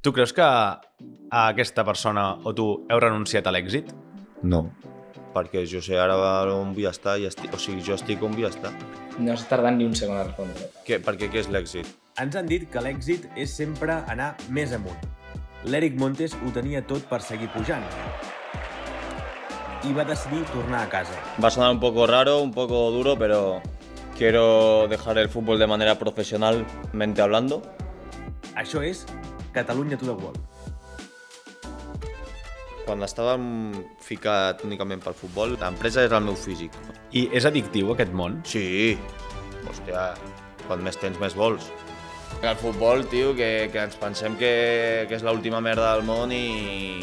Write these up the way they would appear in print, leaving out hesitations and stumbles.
Tu creus que a aquesta persona o tu heu renunciat a l'èxit? No, perquè jo sé ara on vull estar, o sigui, jo estic on vull estar. No has tardat ni un segon a respondre. Perquè què és l'èxit? Ens han dit que l'èxit és sempre anar més amunt. L'Eric Montes ho tenia tot per seguir pujant i va decidir tornar a casa. Va a sonar un poco raro, un poco duro, pero quiero dejar el fútbol de manera profesionalmente hablando. Això és Catalunya to the World. Quan estàvem ficat únicament pel futbol, l'empresa era el meu físic. I és addictiu aquest món? Sí, hòstia, quan més tens més vols. El fútbol, tío, que ens pensem que és l'última merda del món i...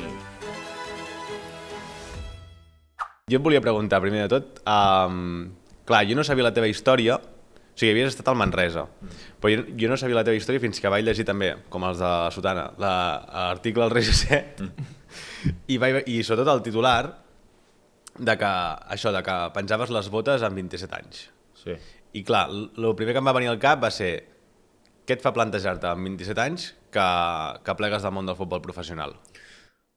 Jo et volia preguntar, primer de tot, clar, jo no sabia la teva història, o sigui, havies estat al Manresa, però jo no sabia la teva història fins que vaig llegir també, com els de la Sotana, l'article del RGC, i sobretot el titular de que penjaves les botes amb 27 anys. Sí. I clar, el primer que em va venir al cap va ser què et fa plantejar-te amb 27 anys que plegues del món del futbol professional?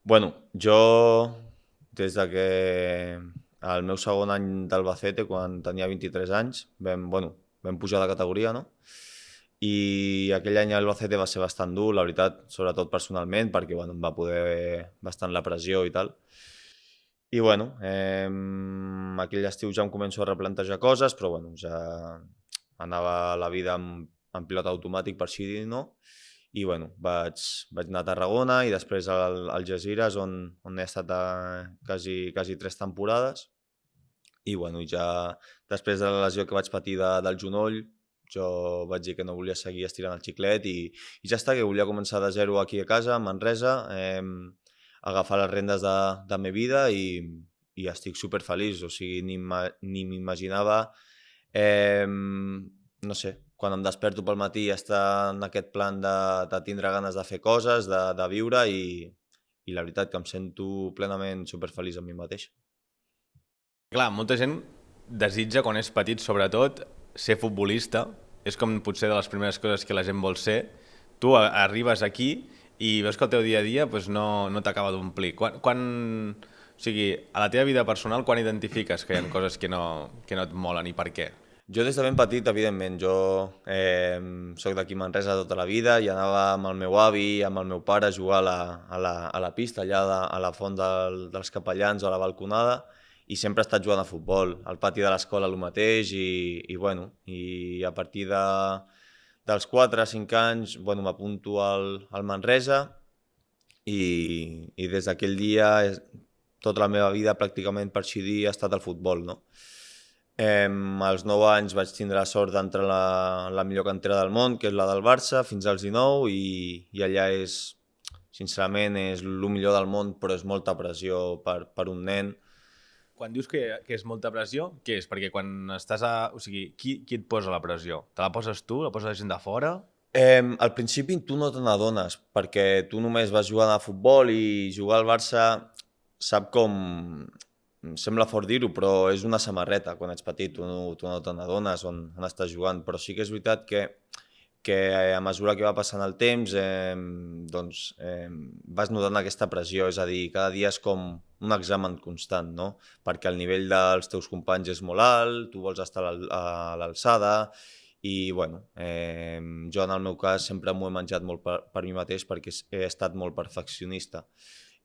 Bueno, jo, des de que el meu segon any d'Albacete, quan tenia 23 anys, vam pujar de categoria, no? I aquell any a Albacete va ser bastant dur, la veritat, sobretot personalment, perquè em va poder bastant la pressió i tal. I aquell estiu ja em començo a replantejar coses, però ja anava la vida en pilot automàtic, per així dir, no? I vaig anar a Tarragona i després al Algesires, on he estat quasi 3 temporades. I ja després de la lesió que vaig patir del genoll, jo vaig dir que no volia seguir estirant el xiclet i ja està, que volia començar de zero aquí a casa, a Manresa, agafar les rendes de la meva vida i estic superfeliç, o sigui, ni m'imaginava, no sé, quan em desperto pel matí i estar en aquest plan de tindre ganes de fer coses, de viure i la veritat que em sento plenament superfeliç amb mi mateix. Clar, molta gent desitja, quan és petit sobretot, ser futbolista. És com potser de les primeres coses que la gent vol ser. Tu arribes aquí i veus que el teu dia a dia no t'acaba d'omplir. O sigui, a la teva vida personal, quan identifiques que hi ha coses que no et molen i per què? Jo des de ben petit, evidentment, jo soc d'aquí a Manresa tota la vida i anava amb el meu avi, amb el meu pare a jugar a la pista, allà a la font dels capellans o a la balconada, i sempre he estat jugant a futbol, al pati de l'escola el mateix, i a partir dels 4 o 5 anys m'apunto al Manresa i des d'aquell dia tota la meva vida pràcticament, per així dir, ha estat el futbol, no? Als 9 anys vaig tindre la sort d'entrar en la millor cantera del món, que és la del Barça, fins als 19, i allà sincerament, és el millor del món, però és molta pressió per un nen. Quan dius que és molta pressió, què és? Perquè quan estàs o sigui, qui et posa la pressió? Te la poses tu? La posa la gent de fora? Al principi tu no te n'adones, perquè tu només vas jugant a futbol i jugar al Barça, sap com... Sembla fort dir-ho, però és una samarreta quan ets petit, tu no te n'adones on estàs jugant, però sí que és veritat que a mesura que va passant el temps vas notant aquesta pressió, és a dir, cada dia és com un examen constant, no? Perquè el nivell dels teus companys és molt alt, tu vols estar a l'alçada i, jo en el meu cas sempre m'ho he menjat molt per mi mateix perquè he estat molt perfeccionista.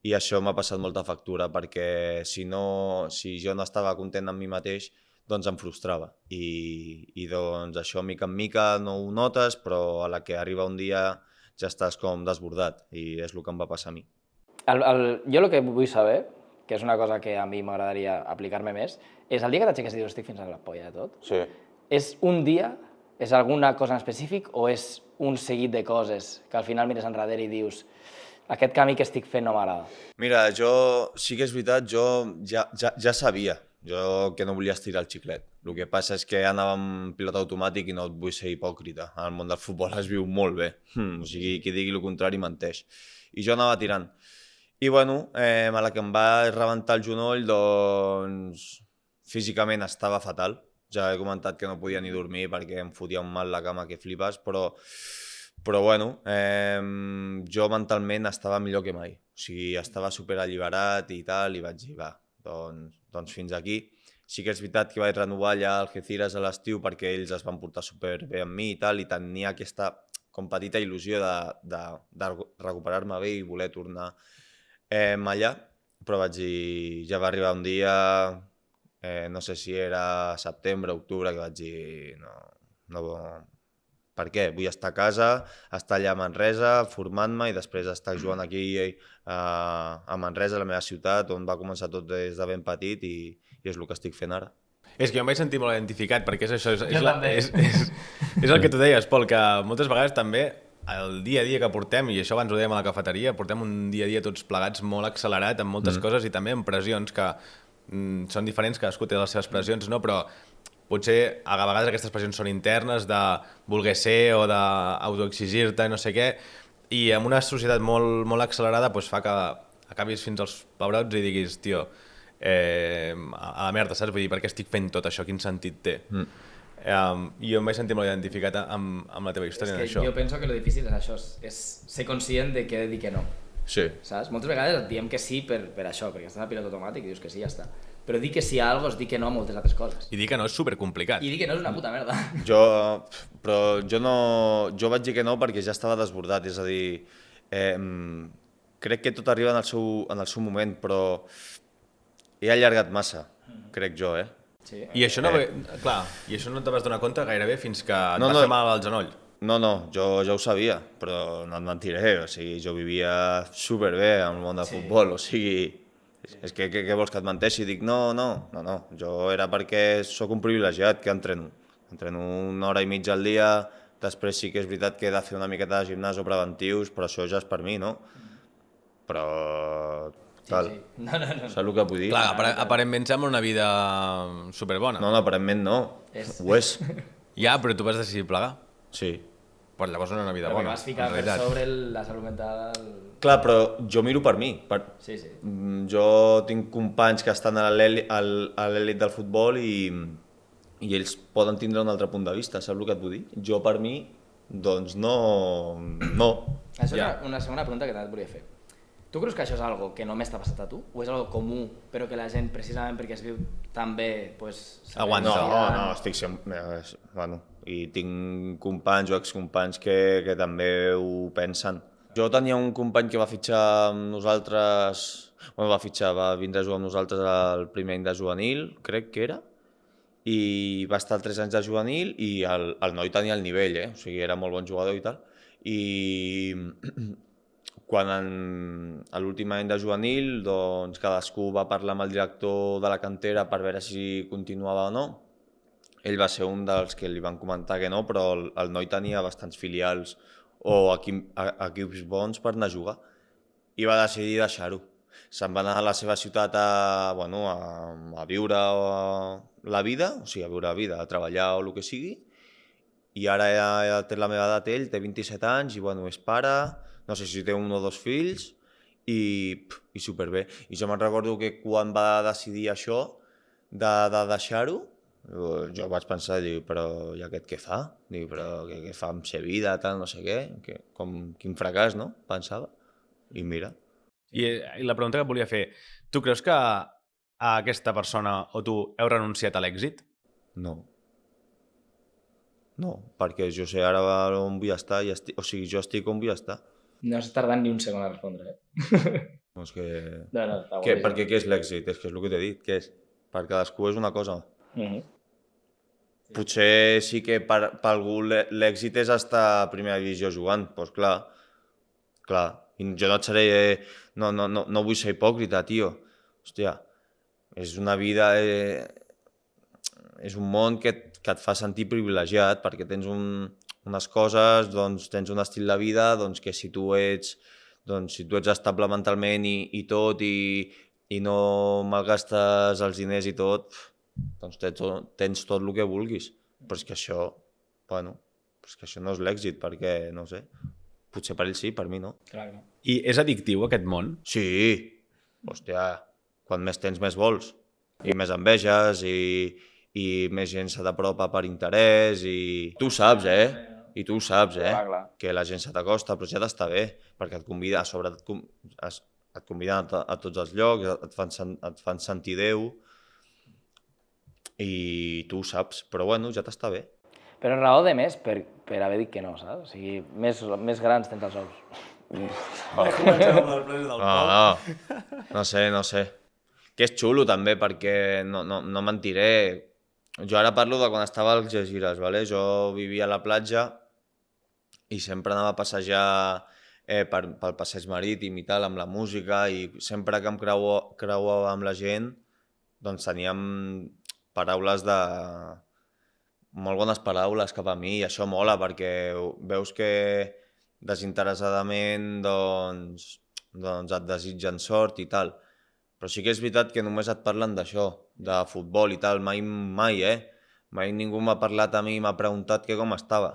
I això m'ha passat molta factura, perquè si jo no estava content amb mi mateix, doncs em frustrava. I doncs això, mica en mica, no ho notes, però a la que arriba un dia ja estàs com desbordat, i és el que em va passar a mi. Jo el que vull saber, que és una cosa que a mi m'agradaria aplicar-me més, és el dia que t'aixeques i dius, estic fins a la polla de tot. Sí. És un dia, és alguna cosa en específic, o és un seguit de coses que al final mires enrere i dius aquest camí que estic fent no m'agrada? Mira, sí que és veritat, jo ja sabia que no volia estirar el xiclet. El que passa és que anava amb pilot automàtic i no et vull ser hipòcrita. Al món del futbol es viu molt bé. O sigui, qui digui el contrari menteix. I jo anava tirant. I a la que em va rebentar el genoll, doncs físicament estava fatal. Ja he comentat que no podia ni dormir perquè em fotia un mal la cama que flipes, però Però bueno, jo mentalment estava millor que mai. O sigui, estava superalliberat i tal, i vaig dir, va, doncs fins aquí. Sí que és veritat que vaig renovar allà a Algeciras a l'estiu perquè ells es van portar superbé amb mi i tal, i tenia aquesta com petita il·lusió de recuperar-me bé i voler tornar allà, però vaig dir, ja va arribar un dia, no sé si era setembre, octubre, que vaig dir, no, per què? Vull estar a casa, estar allà a Manresa, formant-me i després estar jugant aquí a Manresa, a la meva ciutat, on va començar tot des de ben petit i és el que estic fent ara. És que jo em vaig sentir molt identificat, perquè és això, també. és el que tu deies, Pol, que moltes vegades també el dia a dia que portem, i això abans ho dèiem a la cafeteria, portem un dia a dia tots plegats molt accelerat amb moltes coses i també amb pressions que són diferents, cadascú té les seves pressions, no? Però potser a vegades aquestes pressions són internes de voler ser o d'autoexigir-te, no sé què, i en una societat molt, molt accelerada doncs fa que acabis fins als pebrots i diguis, tio, a la merda, saps? Vull dir, per què estic fent tot això? Quin sentit té? I jo em vaig sentir molt identificat amb la teva història en això. Jo penso que el difícil és això, és ser conscient de què he de dir que no. Sí. Saps? Moltes vegades et diem que sí per això, perquè estàs a pilot automàtic i dius que sí, ja està. Però dir que sí a alguna cosa és dir que no a moltes altres coses. I dir que no és supercomplicat. I dir que no és una puta merda. Jo vaig dir que no perquè ja estava desbordat, és a dir, crec que tot arriba en el seu moment, però he allargat massa, crec jo, Sí. I això no, clar, i això no te vas donar compte gairebé fins que et va No. fer mal al genoll. No, jo ja ho sabia, però no et mentiré, o sigui, jo vivia superbé en el món del futbol, o sigui, és que què vols que et menteixi? Dic, no, jo era perquè sóc un privilegiat que entreno 1 hora i mitja al dia, després sí que és veritat que he de fer una miqueta de gimnàs o preventius, però això ja és per mi, no? Però tal, No. saps el que vull dir? Clar, aparentment sembla una vida superbona. No, aparentment no, ho és, Ja, però tu vas decidir plegar. sí. Pues llavors no era una vida Però bona, vas ficar en per realitat. sobre la salut mental... Clar, però jo miro per mi, Sí. Jo tinc companys que estan a l'elit del futbol i ells poden tindre un altre punt de vista, saps el que et vull dir? Jo per mi, doncs no. Això és Ja. una segona pregunta que també et volia fer. Tu creus que això és algo que només t'ha passat a tu? O és algo comú, però que la gent, precisament perquè es viu tan bé, pues, Aguanta. No, estic sempre... Bueno, i tinc companys o excompanys que també ho pensen. Jo tenia un company que va fitxar amb nosaltres... Bueno, va vindre a jugar amb nosaltres al primer any de juvenil, crec que era, i va estar 3 anys de juvenil i el noi tenia el nivell, o sigui, era molt bon jugador i tal. I quan a l'últim any de juvenil, doncs cadascú va parlar amb el director de la cantera per veure si continuava o no. Ell va ser un dels que li van comentar que no, però el noi tenia bastants filials o equips bons per anar a jugar. I va decidir deixar-ho. Se'n va anar a la seva ciutat a viure la vida, o sigui, a viure la vida, a treballar o el que sigui, i ara ja té la meva edat, ell té 27 anys i és pare, no sé si té 1 o 2 fills, i superbé. I jo me'n recordo que quan va decidir això, de deixar-ho, jo vaig pensar, però i aquest què fa? Però què fa amb sa vida, tal, no sé què, quin fracàs, no? Pensava. I mira. I la pregunta que et volia fer, tu creus que a aquesta persona o tu heu renunciat a l'èxit? No. No, perquè jo sé ara on vull estar, o sigui, jo estic on vull estar. No has tardat ni un segon a respondre, No, és que... No, està guai. Perquè què és l'èxit? És que és el que t'he dit, què és? Per cadascú és una cosa. Potser sí que per algú l'èxit és estar a primera divisió jugant, doncs clar. I jo no et seré... No vull ser hipòcrita, tio. Hòstia, és una vida... És un món que et fa sentir privilegiat perquè tens unes coses, doncs tens un estil de vida que si tu ets estable mentalment i tot i no malgastes els diners i tot, doncs tens tot el que vulguis. Però és que això, no és l'èxit perquè, no sé, potser per ell sí, per mi no. Clar. I és addictiu aquest món? Sí, hòstia, quan més tens més vols i més enveges i més gent se t'apropa per interès i tu saps, I tu ho saps, Clar. que la gent se t'acosta, però ja t'està bé, perquè et convida, a sobre et conviden a tots els llocs, et fan sentir Déu, i tu ho saps, però bueno, ja t'està bé. Però raó de més per haver dit que no, saps? O sigui, més grans tens els ous. No sé. Que és xulo també, perquè no mentiré. Jo ara parlo de quan estava als Algesires, ¿vale? Jo vivia a la platja i sempre anava a passejar pel passeig marítim i tal, amb la música, i sempre que em creuava amb la gent, doncs teníem paraules molt bones paraules cap a mi, i això mola, perquè veus que desinteressadament doncs et desitgen sort i tal. Però sí que és veritat que només et parlen d'això, de futbol i tal, mai, mai ningú m'ha parlat a mi i m'ha preguntat que com estava.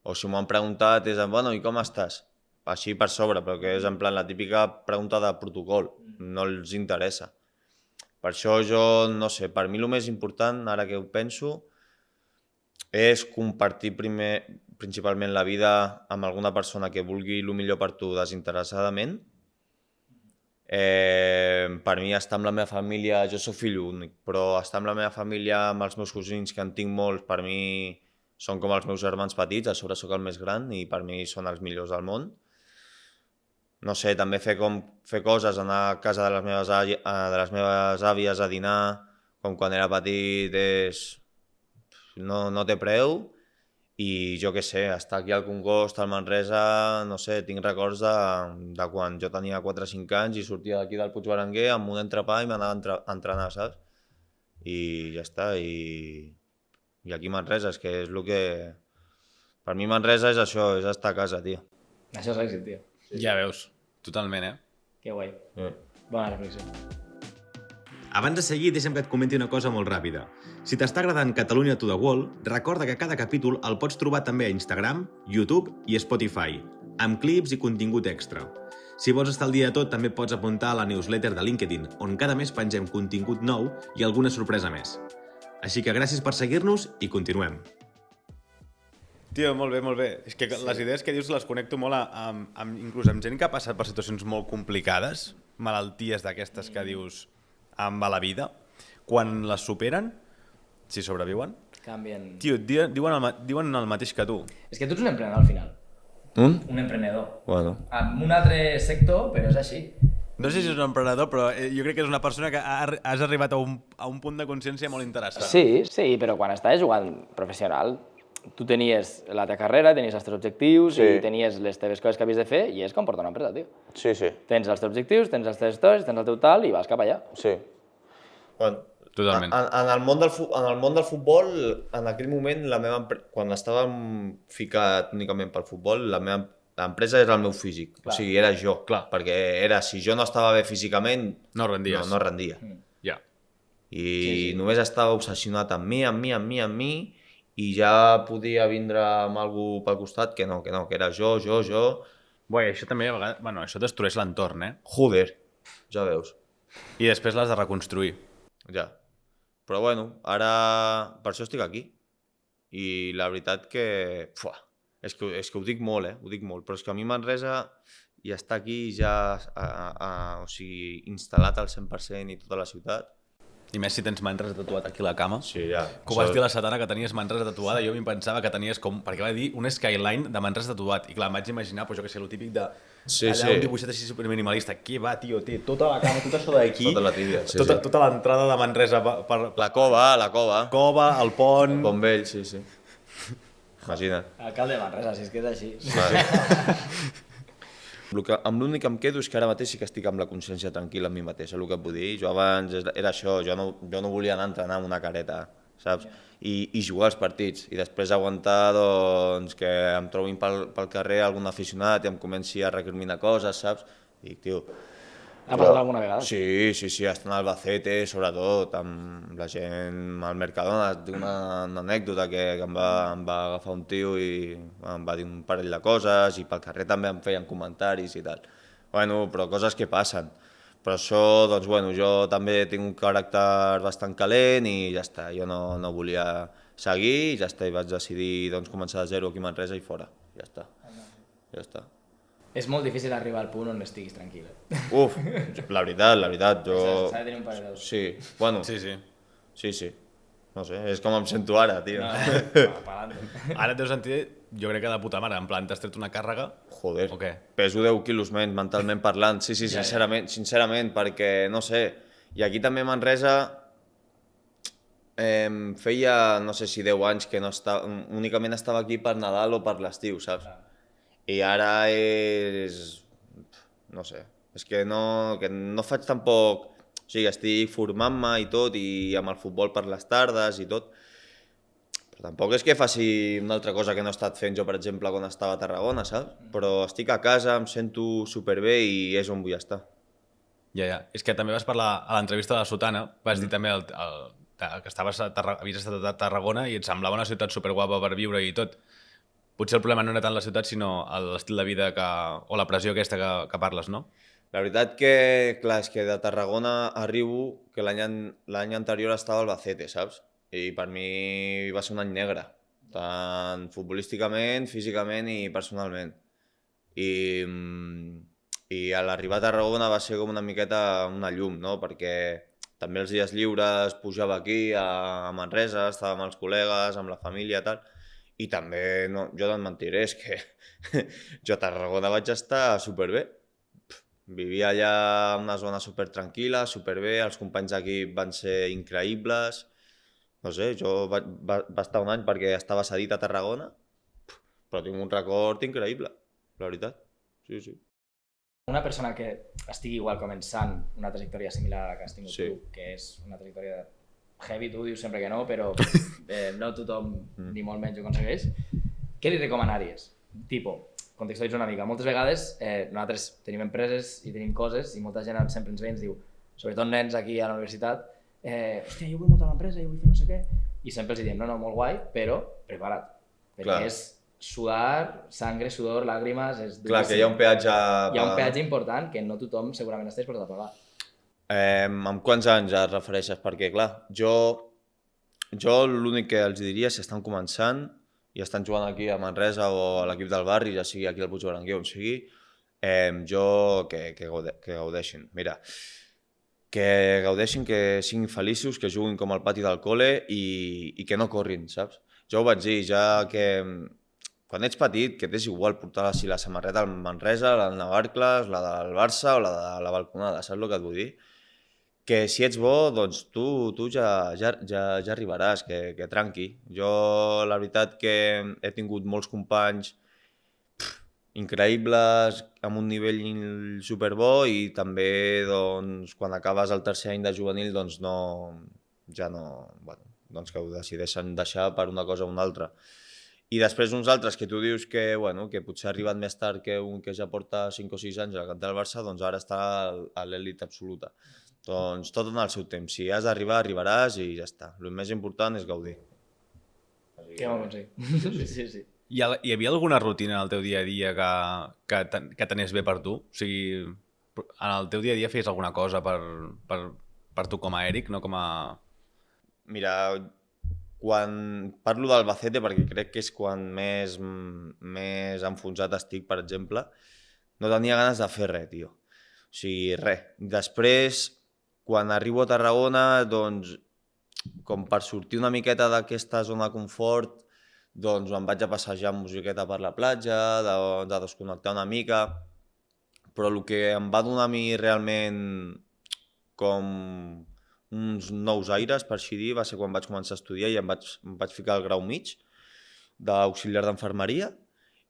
O si m'ho han preguntat és, bueno, i com estàs? Així per sobre, però que és en plan la típica pregunta de protocol, no els interessa. Per això jo, no sé, per mi el més important, ara que ho penso, és compartir principalment la vida amb alguna persona que vulgui el millor per tu desinteressadament. Per mi estar amb la meva família, jo soc fill únic, però estar amb la meva família, amb els meus cosins, que en tinc molts, per mi són com els meus germans petits, a sobre sóc el més gran i per mi són els millors del món. No sé, també fer coses, anar a casa de les meves àvies a dinar, com quan era petit, no té preu. I jo què sé, estar aquí al Congost, al Manresa, no sé, tinc records de quan jo tenia 4 o 5 anys i sortia d'aquí del Puigberenguer amb un entrepà i m'anava a entrenar, saps? I ja està, i aquí Manresa, és que és el que... Per mi Manresa és això, és estar a casa, tio. Això és èxit, tio. Ja veus, totalment, Que guai. Bona reflexió. Abans de seguir, deixa'm que et comenti una cosa molt ràpida. Si t'està agradant Catalunya to the Wall, recorda que cada capítol el pots trobar també a Instagram, YouTube i Spotify, amb clips i contingut extra. Si vols estar al dia de tot, també pots apuntar a la newsletter de LinkedIn, on cada mes pengem contingut nou i alguna sorpresa més. Així que gràcies per seguir-nos i continuem. Tio, molt bé, molt bé. És que les idees que dius les connecto molt inclús amb gent que ha passat per situacions molt complicades, malalties d'aquestes que dius amb la vida, quan les superen, si sobreviuen, Canvien. tio, diuen el mateix que tu. És que tu ets un emprenedor al final. Un emprenedor. Bueno. En un altre sector, però és així. No sé si és un emprenedor, però jo crec que és una persona que has arribat a un punt de consciència molt interessant. Sí, però quan estaves jugant professional, tu tenies la teva carrera, tenies els teus objectius i tenies les teves coses que havies de fer i és com portar una empresa, tio. Sí. Tens els teus objectius, tens les teves històries, tens el teu tal i vas cap allà. Sí. Bueno, Totalment. En el món del futbol, en aquell moment, quan estàvem ficat únicament pel futbol, l'empresa era el meu físic, o sigui, era jo. Clar. Perquè si jo no estava bé físicament, No rendies. no rendia. Ja. I només estava obsessionat amb mi, i ja podia vindre amb algú pel costat que no, que era jo. Bé, això també a vegades... Bueno, això destrueix l'entorn, Joder, ja veus. I després l'has de reconstruir. Ja. Però bueno, ara per això estic aquí. I la veritat que... És que ho dic molt, ho dic molt. Però és que a mi Manresa i estar aquí ja o sigui, instal·lat al 100% i tota la ciutat. I més si tens Manresa tatuat aquí a la cama. Sí, ja. Que ho vas dir a la setmana que tenies Manresa tatuada, jo em pensava que tenies com... Perquè va dir un skyline de Manresa tatuat. I clar, em vaig imaginar, pues, jo que sé, el típic de... un dibuixet així superminimalista. Què va, tio? Té tota la cama, tot això d'aquí. Tota la tíbia, sí. Tota l'entrada de Manresa per... La cova. Cova, el pont... Pont vell, sí. Imagina't. Alcalde de Manresa, si és que és així. Amb l'únic que em quedo és que ara mateix sí que estic amb la consciència tranquil·la amb mi mateix, és el que vull dir. Jo abans era això, jo no volia anar a entrenar amb una careta, saps? I jugar als partits, i després aguantar doncs, que em trobin pel carrer algun aficionat i em comenci a recriminar coses, saps? I dic, tio... Ha passat alguna vegada? Sí, estan al Albacete, sobretot, amb la gent al Mercadona. Tinc una anècdota que em va agafar un tio i em va dir un parell de coses i pel carrer també em feien comentaris i tal. Bueno, però coses que passen. Però això, doncs, bueno, jo també tinc un caràcter bastant calent i ja està. Jo no volia seguir i ja està, i vaig decidir doncs, començar de zero aquí a Manresa i fora, ja està. Ja està. És molt difícil arribar al punt on estiguis tranquil. Uf, la veritat, jo... S'ha de tenir un parell d'os. Sí, bueno, sí. No sé, és com em sento ara, tio. Ara et deus sentir, jo crec que de puta mare, en plan, t'has tret una càrrega... Joder, O què? peso 10 quilos menys mentalment parlant, sí, sincerament, perquè, no sé, i aquí també a Manresa feia, no sé si 10 anys que no estava, únicament estava aquí per Nadal o per l'estiu, saps? I ara és... no sé, és que no faig tampoc... O sigui, estic formant-me i tot, i amb el futbol per les tardes i tot, però tampoc és que faci una altra cosa que no he estat fent jo, per exemple, quan estava a Tarragona, saps? Però estic a casa, em sento superbé i és on vull estar. Ja. És que també vas parlar a l'entrevista de la Sotana, vas dir també que havies estat a Tarragona i et semblava una ciutat superguapa per viure i tot. Potser el problema no era tant la ciutat, sinó l'estil de vida o la pressió aquesta que parles, no? La veritat que, clar, és que de Tarragona arribo, que l'any anterior estava al Albacete, saps? I per mi va ser un any negre, tant futbolísticament, físicament i personalment. I a l'arribar a Tarragona va ser com una miqueta una llum, no? Perquè també els dies lliures pujava aquí, a Manresa, estava amb els col·legues, amb la família i tal, i també, no, jo no et mentiré, és que jo a Tarragona vaig estar superbé. Vivia allà en una zona super tranquil·la, superbé, els companys d'aquí van ser increïbles. No sé, jo va estar un any perquè estava cedit a Tarragona, però tinc un record increïble, la veritat. Sí. Una persona que estigui igual començant una trajectòria similar a la que has tingut tu, que és una trajectòria heavy, tu dius sempre que no, però no tothom ni molt menys ho aconsegueix, què li recomanaries? Tipo, contextualitzo una mica. Moltes vegades nosaltres tenim empreses i tenim coses i molta gent sempre ens ve i ens diu, sobretot nens aquí a la universitat, hòstia, jo vull muntar una empresa, jo vull fer no sé què, i sempre els diem, no, molt guai, però prepara't, perquè és sudar, sangre, sudor, làgrimes... Clar, que hi ha un peatge... Hi ha un peatge important que no tothom segurament està disposat a pagar. Amb quants anys et refereixes? Perquè, clar, jo l'únic que els diria, si estan començant i estan jugant aquí a Manresa o a l'equip del barri, ja sigui aquí al Puigberenguer on sigui, que gaudeixin. Mira, que gaudeixin, que siguin feliços, que juguin com al pati del col·le i que no corrin, saps? Jo ho vaig dir, ja que quan ets petit, que t'és igual portar la samarreta al Manresa, la del Navarcles, la del Barça o la de la Balconada, saps el que et vull dir? Que si ets bo, doncs tu ja arribaràs, que tranqui. Jo, la veritat que he tingut molts companys increïbles, amb un nivell superbo i també, doncs, quan acabes el tercer any de juvenil, doncs doncs que ho decideixen deixar per una cosa o una altra. I després uns altres que tu dius que potser ha arribat més tard que un que ja porta 5 o 6 anys a la cantera del Barça, doncs ara està a l'elit absoluta. Doncs tot en el seu temps. Si has d'arribar, arribaràs i ja està. El més important és gaudir. Què vam aconseguir? Sí. Hi havia alguna rutina en el teu dia a dia que t'anés bé per tu? O sigui, en el teu dia a dia feies alguna cosa per tu com a Eric, no com a... Mira, quan parlo d'Albacete, perquè crec que és quan més enfonsat estic, per exemple, no tenia ganes de fer res, tio. O sigui, res. Després, quan arribo a Tarragona, doncs, com per sortir una miqueta d'aquesta zona de confort, doncs em vaig a passejar amb musiqueta per la platja, de desconnectar una mica, però el que em va donar a mi realment com uns nous aires, per així dir, va ser quan vaig començar a estudiar i em vaig ficar al grau mig d'auxiliar d'enfermeria,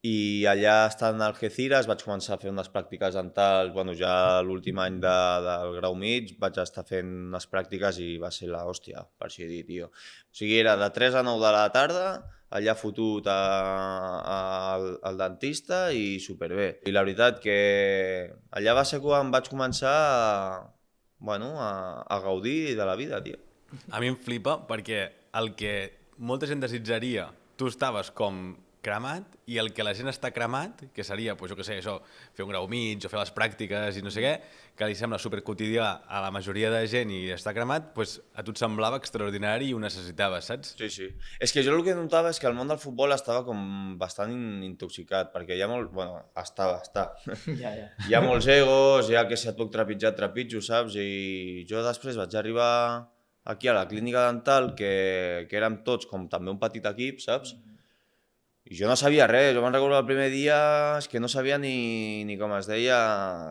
i allà, estant a Algeciras, vaig començar a fer unes pràctiques dentals, ja l'últim any del grau mig vaig estar fent unes pràctiques i va ser l'hòstia, per així dir, tio. O sigui, era de 3 a 9 de la tarda, allà fotut al dentista i superbé. I la veritat que allà va ser quan vaig començar a gaudir de la vida, tio. A mi em flipa perquè el que molta gent desitjaria, tu estaves com cremat, i el que la gent està cremat, que seria, doncs, jo què sé, això, fer un grau mig o fer les pràctiques i no sé què, que li sembla superquotidià a la majoria de gent i està cremat, doncs a tu et semblava extraordinari i ho necessitaves, saps? Sí, sí. És que jo el que notava és que el món del futbol estava com bastant intoxicat, perquè hi ha molt... Bueno, està. Ja. Hi ha molts egos, hi ha que si et puc trepitjar, et trepitjo, saps? I jo després vaig arribar aquí a la clínica dental, que érem tots com també un petit equip, saps? I jo no sabia res, jo me'n recordo el primer dia, és que no sabia ni com es deia,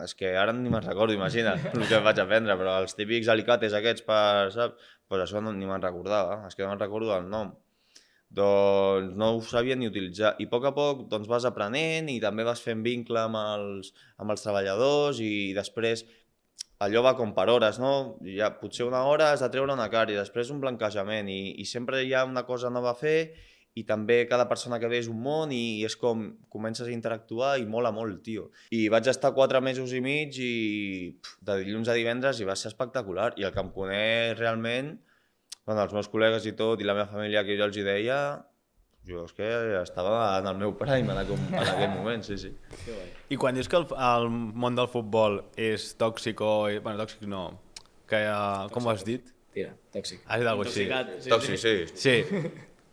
és que ara ni me'n recordo, imagina't el que vaig aprendre, però els típics alicates aquests per, saps? Pues això ni me'n recordava, és que no me'n recordo el nom. Doncs no ho sabia ni utilitzar. I a poc doncs, vas aprenent i també vas fent vincle amb els treballadors i després allò va com per hores, no? Ja, potser una hora has de treure una cara i després un blanquejament i sempre hi ha una cosa nova a fer i també cada persona que ve és un món i és com comences a interactuar i mola molt, tio. I vaig estar 4 mesos i mig i de dilluns a divendres i va ser espectacular. I el que em coneix realment, bueno, els meus col·legues i tot, i la meva família que jo els hi deia, jo és que estava en el meu prime en aquell moment, sí. I quan dius que el món del futbol és tòxic o... Bueno, tòxic no, que com ho has dit? Tira, tòxic. Has dit alguna cosa així. Intoxicat. Tòxic, sí. Sí.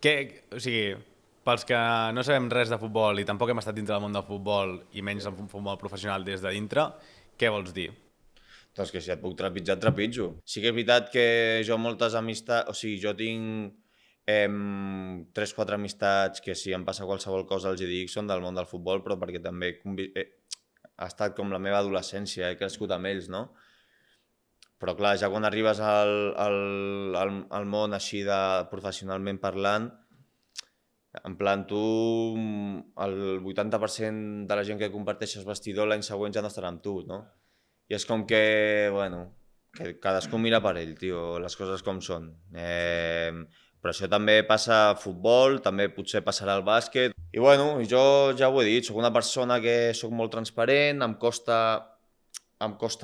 O sigui, pels que no sabem res de futbol i tampoc hem estat dintre del món del futbol i menys del futbol professional des de dintre, què vols dir? Doncs que si et puc trepitjar, et trepitjo. Sí que és veritat que jo moltes amistats... O sigui, jo tinc 3-4 amistats que si em passa qualsevol cosa els hi dic són del món del futbol, però perquè també ha estat com la meva adolescència, he crescut amb ells, no? Però clar, ja quan arribes al món així de professionalment parlant, en plan tu, el 80% de la gent que comparteixes vestidor l'any següent ja no estarà amb tu, no? I és com que, bueno, que cadascú mira per ell, tio, les coses com són. Però això també passa a futbol, també potser passarà al bàsquet. I bueno, jo ja ho he dit, soc una persona que soc molt transparent, em costa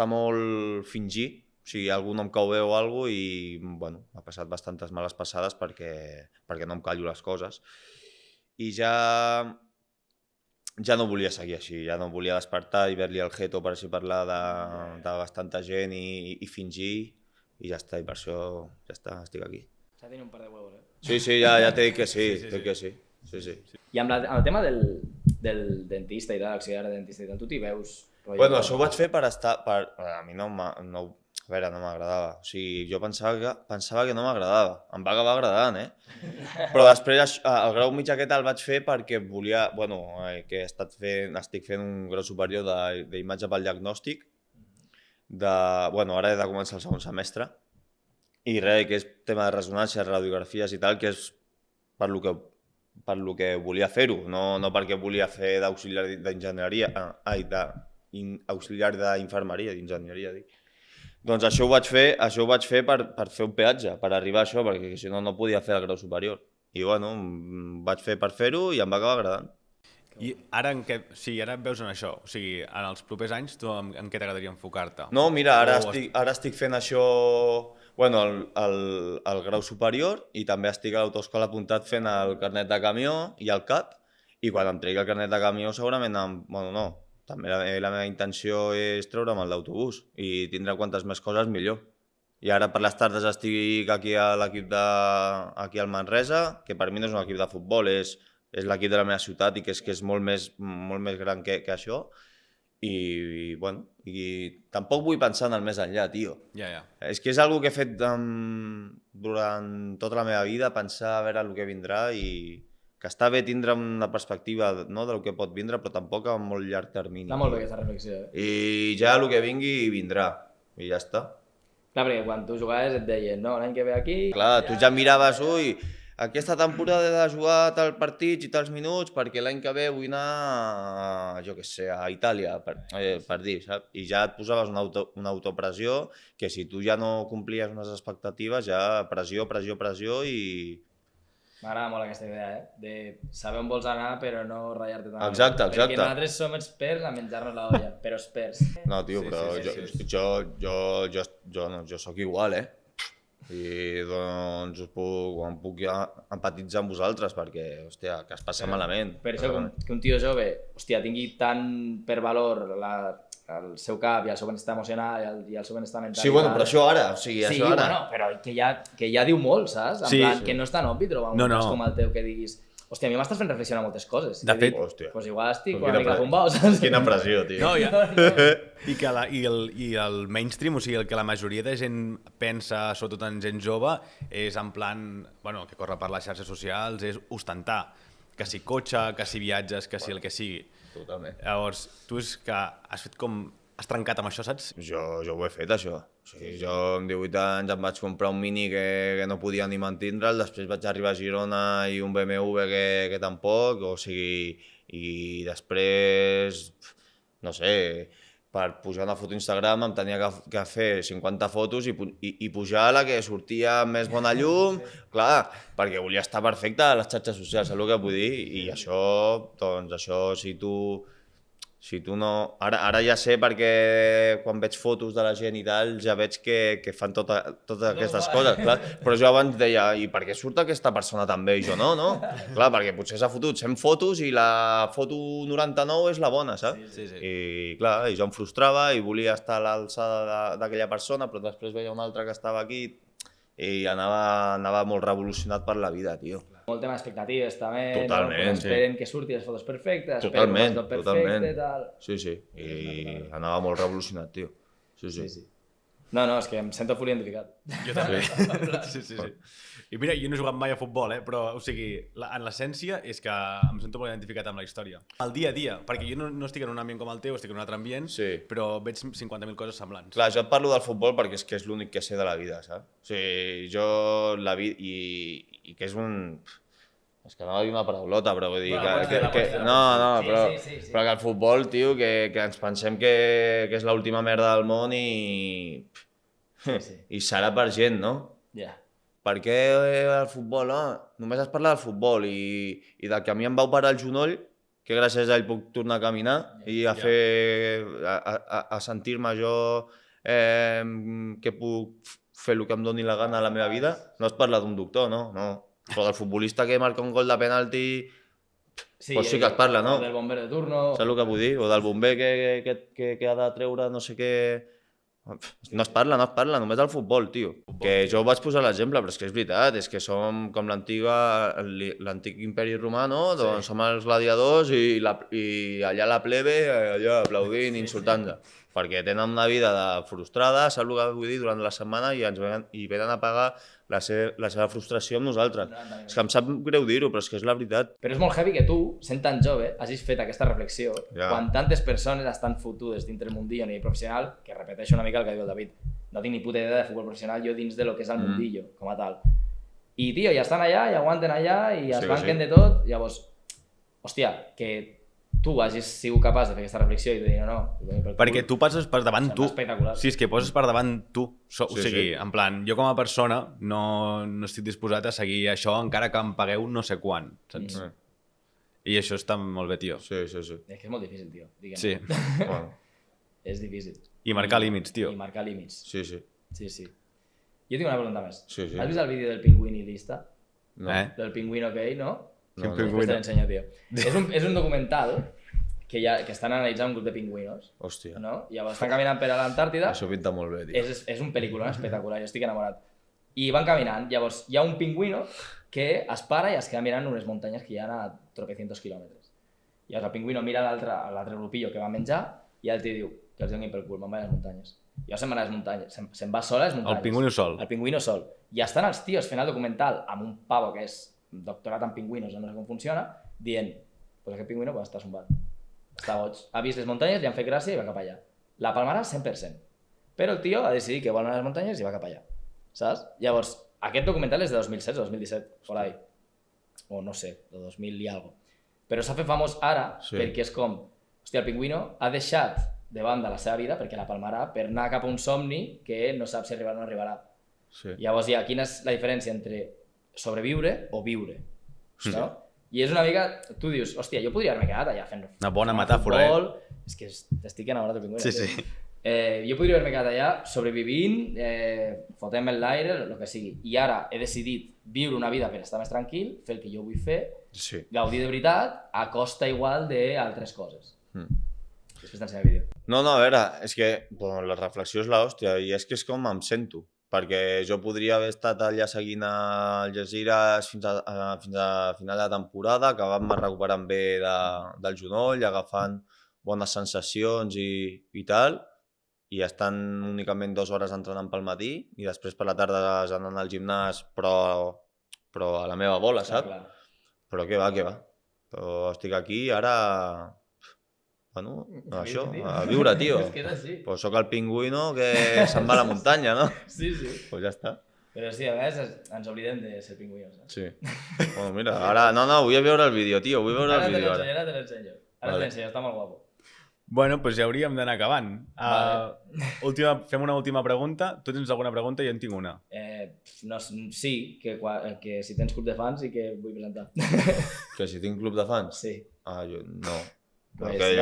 molt fingir. O sigui, algú no em cau bé o alguna cosa i, bueno, m'ha passat bastantes males passades perquè no em callo les coses. I ja no volia seguir així, ja no volia despertar i veure-li el jeto per així parlar de bastanta gent i fingir i ja està, i per això ja està, estic aquí. S'ha tingut un par de huevos, eh? Sí, ja t'he dit que sí, sí. I amb el tema del dentista i tal, l'auxiliar de dentista i tal, tu t'hi veus? Bueno, això ho vaig fer per estar... A mi no m'agradava. O sigui, jo pensava que no m'agradava. Em va acabar agradant, Però després el grau mig aquest el vaig fer perquè volia... Bueno, que estic fent un grau superior d'imatge pel diagnòstic. Bueno, ara he de començar el segon semestre. I res, que és tema de ressonància, radiografies i tal, que és per lo que volia fer-ho, no perquè volia fer d'auxiliar d'enginyeria, auxiliar d'infermeria, d'enginyeria, dic. Doncs això ho vaig fer per fer un peatge, per arribar a això, perquè si no podia fer el grau superior. I bueno, vaig fer per fer-ho i em va acabar agradant. I ara ara et veus en això? O sigui, en els propers anys, tu en què t'agradaria enfocar-te? No, mira, ara estic fent això, bueno, el grau superior i també estic a l'autoescola apuntat fent el carnet de camió i el CAP i quan em tregui el carnet de camió segurament, bueno, no, també la meva intenció és treure'm el d'autobús i tindré quantes més coses millor. I ara per les tardes estic aquí a l'equip aquí al Manresa, que per mi no és un equip de futbol, és l'equip de la meva ciutat i que és molt més gran que això. I bueno, tampoc vull pensar en el més enllà, tio. Ja. És que és una que he fet durant tota la meva vida, pensar a veure el que vindrà i que està bé tindre una perspectiva del que pot vindre, però tampoc a molt llarg termini. Està molt bé aquesta reflexió. I ja el que vingui vindrà, i ja està. Clar, perquè quan tu jugaves et deien, no, l'any que ve aquí... Clar, tu ja miraves, ui, aquesta temporada he de jugar tal partits i tals minuts perquè l'any que ve vull anar, jo què sé, a Itàlia, per dir, saps? I ja et posaves una autopressió que si tu ja no complies unes expectatives, ja pressió i... M'agrada molt aquesta idea, de saber on vols anar però no ratllar-te tant. Exacte. Perquè nosaltres som experts a menjar-nos la olla, però experts. No, tio, però jo soc igual, I doncs em puc ja empatitzar amb vosaltres perquè, hòstia, que es passa malament. Per això, que un tio jove, hòstia, tingui tant per valor el seu cap i el seu benestar emocional i el seu benestar mental. Sí, bueno, però això ara, o sigui, sí, això ara. Bueno, però que ja diu molt, saps? En plan, que no és tan obvi trobar un cas com el teu que diguis hòstia, a mi m'estàs fent reflexionar moltes coses. De fet, hòstia. Pues igual estic una mica bombau, saps? Quina pressió, tio. No, i el mainstream, o sigui, el que la majoria de gent pensa, sobretot en gent jove, és en plan, bueno, que corre per les xarxes socials, és ostentar. Que si cotxe, que si viatges, que si el que sigui. Totalment. Llavors, tu és que has trencat amb això, saps? Jo ho he fet, això. O sigui, jo amb 18 anys em vaig comprar un Mini que no podia ni mantindre'l, després vaig arribar a Girona i un BMW que tampoc, o sigui, i després, no sé, per pujar una foto a Instagram em tenia que fer 50 fotos i pujar la que sortia amb més bona llum, clar, perquè volia estar perfecte a les xarxes socials, saps el que vull dir? I això, doncs això, si tu no... Ara ja sé perquè quan veig fotos de la gent i tal, ja veig que fan totes aquestes coses, clar. Però jo abans deia, i per què surt aquesta persona també i jo no, no? Clar, perquè potser s'ha fotut 100 fotos i la foto 99 és la bona, saps? Sí. I clar, jo em frustrava i volia estar a l'alçada d'aquella persona, però després veia un altre que estava aquí i anava molt revolucionat per la vida, tio. Molt tema d'expectatives també, Totalment, no? Esperen que surti les fotos perfectes, esperen Totalment, tot perfecte, tal... Sí, i anava molt revolucionat, tio. Sí. No, és que em sento full identificat. Jo també. Sí. I mira, jo no he jugat mai a futbol, però, o sigui, en l'essència és que em sento molt identificat amb la història. El dia a dia, perquè jo no estic en un ambient com el teu, estic en un altre ambient, però veig 50.000 coses semblants. Clar, jo et parlo del futbol perquè és que és l'únic que sé de la vida, saps? O sigui, jo la vida... I que és un... És que anava a dir una paraulota, però vull dir però que el futbol, tio, que ens pensem que és l'última merda del món i serà per gent, no? Ja. Per què el futbol? Només es parla del futbol i del que a mi em va operar el genoll, que gràcies a ell puc tornar a caminar i a sentir-me jo que puc fer el que em doni la gana a la meva vida. No es parla d'un doctor, no? Però del futbolista que marca un gol de penalti, doncs sí que es parla, no? O del bomber de turno... Saps el que vull dir? O del bomber que ha de treure no sé què... No es parla, només del futbol, tio. Que jo vaig posar l'exemple, però és que és veritat, és que som com l'antic imperi romà, no? Doncs som els gladiadors i allà la plebe, allà aplaudint, insultant-se. Perquè tenen una vida frustrada, saps el que vull dir, durant la setmana i venen a pagar la seva frustració amb nosaltres. És que em sap greu dir-ho, però és que és la veritat. Però és molt heavy que tu, sent tan jove, hagis fet aquesta reflexió quan tantes persones estan fotudes dintre el mundillo a nivell professional, que repeteixo una mica el que diu el David, no tinc ni puta idea de futbol professional jo dins de lo que és el mundillo, com a tal. I, tio, ja estan allà, i aguanten allà, i es banquen de tot, llavors, hòstia, que tu hagis sigut capaç de fer aquesta reflexió i de dir no. Perquè tu passes per davant tu. Espectacular. Sí, és que poses per davant tu. O sigui, en plan, jo com a persona no estic disposat a seguir això encara que em pagueu no sé quan, saps? I això està molt bé, tio. Sí. És que és molt difícil, tio. Digue'm. Sí. És difícil. I marcar límits, tio. I marcar límits. Sí. Jo tinc una pregunta més. Sí. Has vist el vídeo del pingüinilista? No. Del pingüino aquell, no? No. Després te l'ensenyo, tio. És un documental que estan analitzant un grup de pingüinos. Hòstia. No? I llavors estan caminant per a l'Antàrtida. Això pinta molt bé, tio. És un pel·lícula espectacular, jo estic enamorat. I van caminant, llavors hi ha un pingüino que es para i es queda mirant unes muntanyes que hi ha a tropecientos quilòmetres. Llavors el pingüino mira l'altre grupillo que va menjar i el tio diu que els donin pel cul, me'n vaig a les muntanyes. Jo se'n va a les muntanyes, se'n va sol a les muntanyes. El pingüino sol. El pingüino sol. I estan els tios fent el documental amb un pavo que és doctorat en pingüinos, no sé com funciona, dient, pues aquest pingüino pues, està zumbat. Està boig. Ha vist les muntanyes, li han fet gràcia i va cap allà. La palmarà 100%. Però el tio ha decidit que vol anar a les muntanyes i va cap allà. Saps? Llavors, aquest documental és de 2016 o 2017, por ahí. O no sé, de 2000 i algo. Però s'ha fet famós ara perquè és com, hòstia, el pingüino ha deixat de banda la seva vida perquè la palmarà per anar cap a un somni que no sap si arribarà o no arribarà. Llavors, quina és la diferència entre sobreviure o viure? No? I és una mica... Tu dius, hòstia, jo podria haver-me quedat allà fent... Una bona metàfora, futbol. És que estic enamorat del pingüino. Sí. Jo podria haver-me quedat allà sobrevivint, fotent-me en l'aire, el que sigui. I ara he decidit viure una vida per estar més tranquil, fer el que jo vull fer, Sí. gaudir de veritat, a costa igual d'altres coses. Després t'ensenyaré el vídeo. No, a veure, és que la reflexió és l'hòstia i és que és com em sento. Perquè jo podria haver estat allà seguint el Algesires fins a final de temporada, acabant-me recuperant bé del genoll, agafant bones sensacions i tal, i estant únicament 2 hores entrenant pel matí i després per la tarda anant al gimnàs, però a la meva bola, saps? Clar. Però què va. Però estic aquí ara... Bueno, això, a viure, tio. És que és així. Pues soc el pingüino que se'n va a la muntanya, no? Sí. Pues ja està. Però sí, a més, ens oblidem de ser pingüinos, saps? Sí. Bueno, mira, ara... No, vull veure el vídeo, tio. Vull veure el vídeo ara. Ara te l'ensenyo. Ara te l'ensenyo, està molt guapo. Bueno, doncs ja hauríem d'anar acabant. Fem una última pregunta. Tu tens alguna pregunta? Jo en tinc una. No, sí, que si tens club de fans i que vull presentar. Que si tinc club de fans? Sí. Jo no. Pues Fundem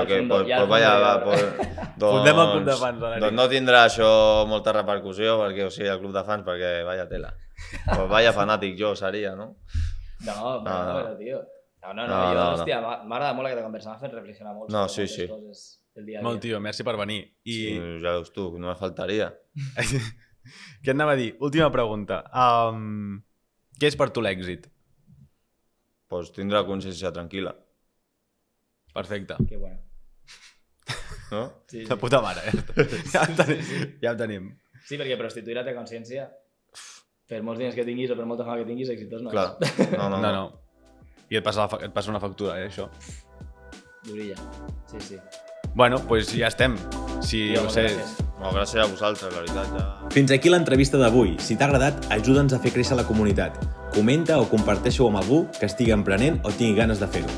el club de fans, Valeri. Doncs no tindrà això molta repercussió, perquè, o sigui, el club de fans, perquè vaya tela. Pues vaya fanàtic jo seria, no? No, però, tio. No, hòstia, m'agrada molt aquesta conversa, m'ha fet reflexionar molt sobre moltes coses del dia a dia. Molt, tio, merci per venir. Sí, ja veus tu, no me faltaria. Què et anava a dir? Última pregunta. Què és per tu l'èxit? Pues tindre la consciència tranquil·la. Perfecte. Que bueno. No? Sí. De puta mare, ja ho tenim. Sí, perquè prostituir la teva consciència, per molts diners que tinguis o per molta fama que tinguis, exitós no Clar. és. No. I et passa una factura, això. Durilla. Sí. Bueno, doncs ja estem. Si Tio, no sé... gràcies. No, gràcies a vosaltres, la veritat. Ja... Fins aquí l'entrevista d'avui. Si t'ha agradat, ajuda'ns a fer créixer la comunitat. Comenta o comparteixo amb algú que estigui emprenent o tingui ganes de fer-ho.